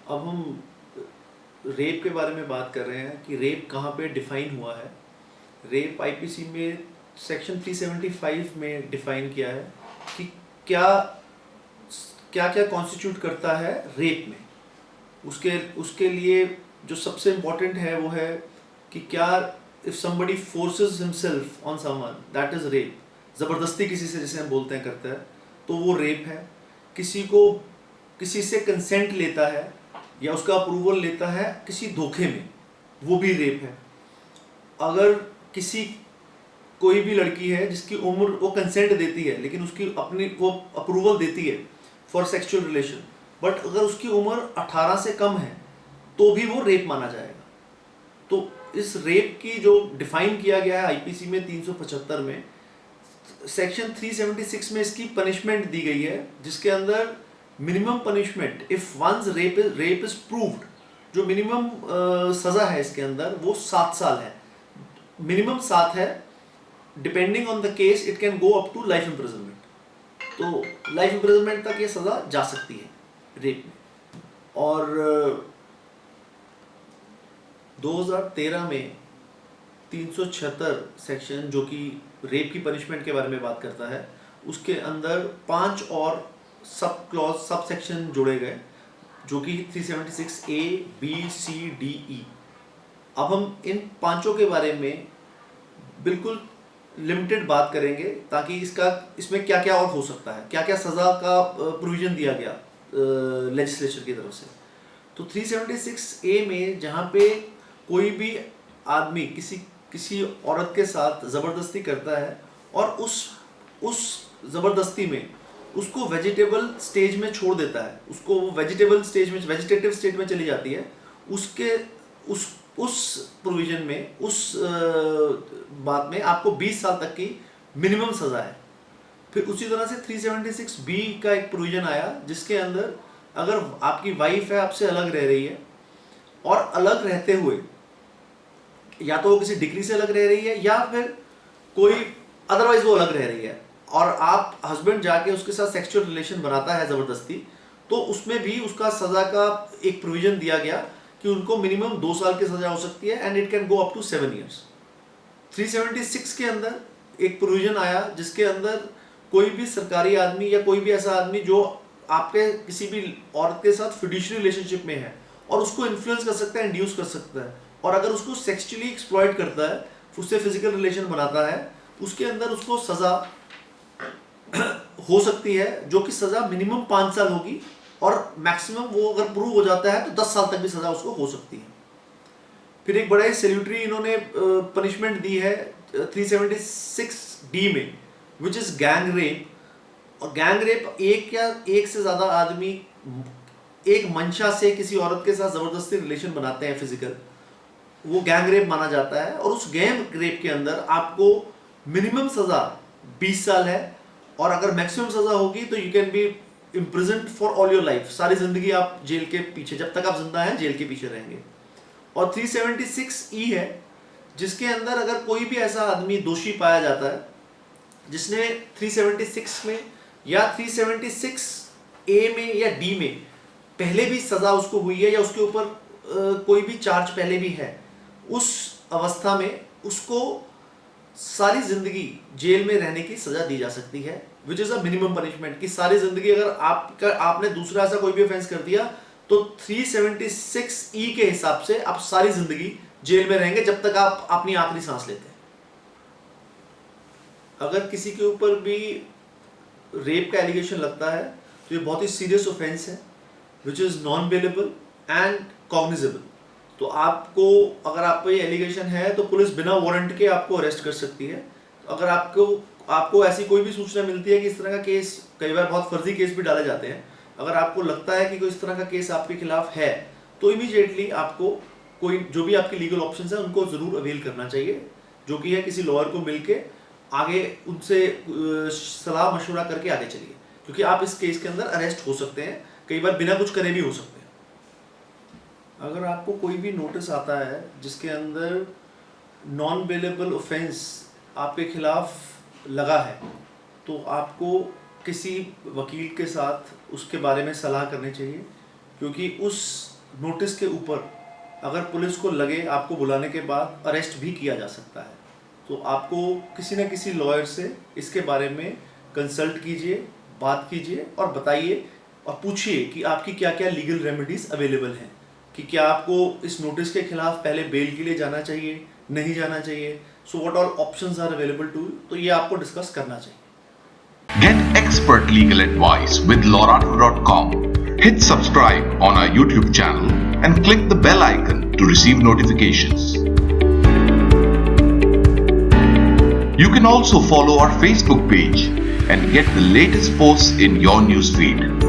अब हम रेप के बारे में बात कर रहे हैं कि रेप कहाँ पे डिफाइन हुआ है। रेप आईपीसी में सेक्शन 375 में डिफाइन किया है कि क्या क्या क्या कॉन्स्टिट्यूट करता है रेप में। उसके उसके लिए जो सबसे इम्पोर्टेंट है वो है कि क्या if somebody forces himself on someone that is rape। ज़बरदस्ती किसी से, जिसे हम बोलते हैं, करता है तो वो रेप है। किसी को किसी से कंसेंट लेता है या उसका अप्रूवल लेता है किसी धोखे में, वो भी रेप है। अगर किसी कोई भी लड़की है जिसकी उम्र, वो कंसेंट देती है लेकिन उसकी अपनी वो अप्रूवल देती है फॉर सेक्सुअल रिलेशन, बट अगर उसकी उम्र 18 से कम है तो भी वो रेप माना जाएगा। तो इस रेप की जो डिफाइन किया गया है आईपीसी में 375 में, सेक्शन 376 में इसकी पनिशमेंट दी गई है, जिसके अंदर minimum punishment if once rape is proved, जो मिनिमम सजा है इसके अंदर वो 7 साल है। मिनिमम 7 है, depending on the case it can go up to life imprisonment. तो लाइफ इम्प्रिजनमेंट तक ये सजा जा सकती है रेप में। और 2013 में 376 सेक्शन, जो कि रेप की पनिशमेंट के बारे में बात करता है, उसके अंदर 5 और सब क्लॉज, सब सेक्शन जोड़े गए, जो कि 376 A, B, C, D, E। अब हम इन पांचों के बारे में बिल्कुल लिमिटेड बात करेंगे, ताकि इसमें क्या क्या और हो सकता है, क्या क्या सज़ा का प्रोविज़न दिया गया लेजिस्लेचर की तरफ से। तो 376 A में जहाँ पे कोई भी आदमी किसी औरत के साथ ज़बरदस्ती करता है और उस ज़बरदस्ती में उसको वेजिटेबल स्टेज में छोड़ देता है, उसको वो वेजिटेटिव स्टेज में चली जाती है, उसके उस प्रोविज़न में, उस बात में आपको 20 साल तक की मिनिमम सज़ा है। फिर उसी तरह से 376B का एक प्रोविज़न आया, जिसके अंदर अगर आपकी वाइफ है, आपसे अलग रह रही है, और अलग रहते हुए या तो वो किसी डिग्री से अलग रह रही है या फिर कोई अदरवाइज वो अलग रह रही है, और आप हस्बैंड जाके उसके साथ सेक्सुअल रिलेशन बनाता है ज़बरदस्ती, तो उसमें भी उसका सज़ा का एक प्रोविज़न दिया गया कि उनको मिनिमम 2 साल की सज़ा हो सकती है and it can go up to 7 years. 376 के अंदर एक प्रोविज़न आया जिसके अंदर कोई भी सरकारी आदमी या कोई भी ऐसा आदमी जो आपके किसी भी औरत के साथ फिड्यूशियरी रिलेशनशिप में है और उसको इन्फ्लुएंस कर सकता है, इंड्यूस कर सकता है, और अगर उसको सेक्सुअली एक्सप्लॉइट करता है, उससे फिजिकल रिलेशन बनाता है, उसके अंदर उसको सज़ा हो सकती है, जो कि सज़ा मिनिमम 5 साल होगी, और मैक्सिमम वो अगर प्रूव हो जाता है तो 10 साल तक भी सज़ा उसको हो सकती है। फिर एक बड़ा ही सैल्यूटरी इन्होंने पनिशमेंट दी है 376D में, विच इज़ गैंग रेप। और गैंग रेप एक से ज़्यादा आदमी एक मंशा से किसी औरत के साथ ज़बरदस्ती रिलेशन बनाते हैं फिजिकल, वो गैंग रेप माना जाता है। और उस गैंग रेप के अंदर आपको मिनिमम सज़ा 20 साल है, और अगर मैक्सिमम सज़ा होगी तो you can be imprisoned for all your life. सारी ज़िंदगी आप जेल के पीछे, जब तक आप जिंदा हैं जेल के पीछे रहेंगे। और 376E है, जिसके अंदर अगर कोई भी ऐसा आदमी दोषी पाया जाता है जिसने 376 में या 376A में या D में पहले भी सज़ा उसको हुई है, या उसके ऊपर कोई भी चार्ज पहले भी है, उस अवस्था में उसको सारी ज़िंदगी जेल में रहने की सज़ा दी जा सकती है, which is a minimum punishment. कि सारी ज़िंदगी अगर आपने दूसरा ऐसा कोई भी ऑफेंस कर दिया तो 376E के हिसाब से आप सारी ज़िंदगी जेल में रहेंगे, जब तक आप अपनी आखिरी सांस लेते हैं। अगर किसी के ऊपर भी रेप का एलिगेशन लगता है तो ये बहुत ही सीरियस ऑफेंस है, which is non bailable and cognizable. तो आपको, अगर आप पे एलिगेशन है तो पुलिस बिना वारंट के आपको अरेस्ट कर सकती है। अगर आपको ऐसी कोई भी सूचना मिलती है कि इस तरह का केस, कई बार बहुत फर्जी केस भी डाले जाते हैं, अगर आपको लगता है कि कोई इस तरह का केस आपके खिलाफ है, तो इमीडिएटली आपको कोई, जो भी आपके लीगल ऑप्शंस हैं उनको ज़रूर अवेल करना चाहिए, जो कि है किसी लॉयर को मिलके आगे उनसे सलाह मशवरा करके आगे चलिए, क्योंकि आप इस केस के अंदर अरेस्ट हो सकते हैं, कई बार बिना कुछ करे भी हो सकते हैं। अगर आपको कोई भी नोटिस आता है जिसके अंदर नॉन बेलेबल ऑफेंस आपके खिलाफ लगा है, तो आपको किसी वकील के साथ उसके बारे में सलाह करनी चाहिए, क्योंकि उस नोटिस के ऊपर अगर पुलिस को लगे आपको बुलाने के बाद अरेस्ट भी किया जा सकता है। तो आपको किसी न किसी लॉयर से इसके बारे में कंसल्ट कीजिए, बात कीजिए और बताइए और पूछिए कि आपकी क्या क्या लीगल रेमेडीज अवेलेबल हैं, कि क्या आपको इस नोटिस के खिलाफ पहले बेल के लिए जाना चाहिए, नहीं जाना चाहिए, so what all options are available to you. तो ये आपको डिस्कस करना चाहिए। Get expert legal advice with Lorado.com. Hit subscribe on our YouTube channel and click the bell icon to receive notifications. You can also follow our Facebook page and get the latest posts in your newsfeed.